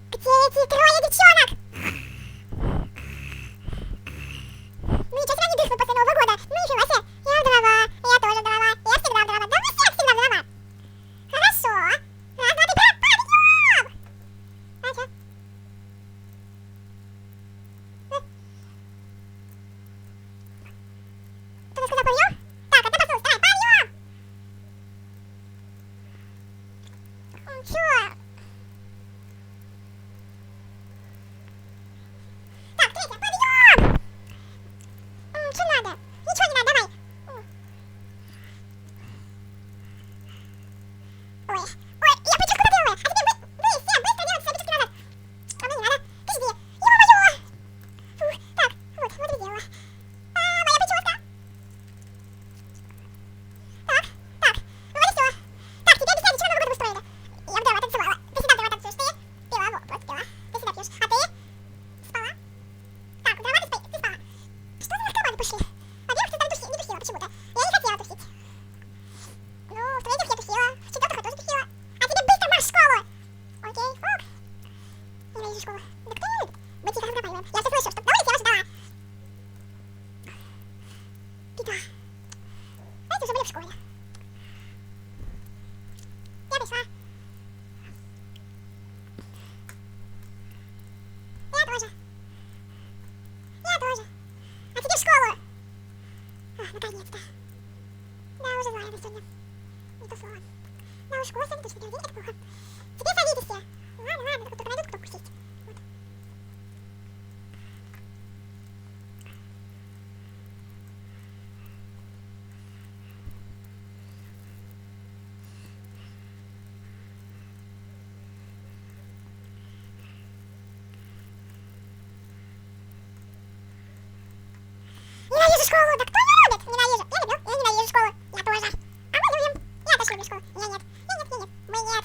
Где эти трое девчонок? Ну ничего себе, они дыхнут после Нового года. Ну нифига себе. Я вдова, я тоже вдова, я всегда вдова. Да мы все всегда вдова. Хорошо. Раз, два, три, подъем! А чё? Кто-то сказал подъем? Так, это послушай, давай, подъем! Чё? Так, третья, подъем! Что надо? Ничего не надо, давай. Ой, ой, я прическу доделала. А теперь вы все быстро делайте свои прически назад. А мне не надо. Подожди. Ё-моё! Фу, так, вот и сделала. А, моя прическа. Так, так, ну вот и всё. Так, теперь объясняй, зачем Новый год устроили. Я вдова танцевала. Ты всегда вдова танцуешь. Ты пила, вот, пила. Ты всегда пьешь. А ты спала. Так, вдова ты спала. Что за наркоманы пошли? Во-первых, ты там не тусила почему-то. Я не хотела тусить. Ну, в-третьих, я тусила. В-четвертых, я тоже тусила. А теперь быстро марш в школу! Окей, ок. Ненавижу школу. Да кто не любит? Мы тихо разговариваем. Я все слышу, что на улице я вас ждала. Беда. Знаете, уже были в школе. Я пришла. Я тоже. Я тоже. А теперь в школу. Наконец-то. Да, уже злая она сегодня. Не то слово. Да уж, школа сегодня точно первый день, это плохо. Теперь садитесь все. Ладно, ладно, только найдут, кто сесть. Вот. Ненавижу школу, да кто не любит? Ненавижу. Я люблю, я ненавижу школу. Я тоже. А мы любим. Я тоже люблю школу. Я нет. Я нет, я нет. Мы нет.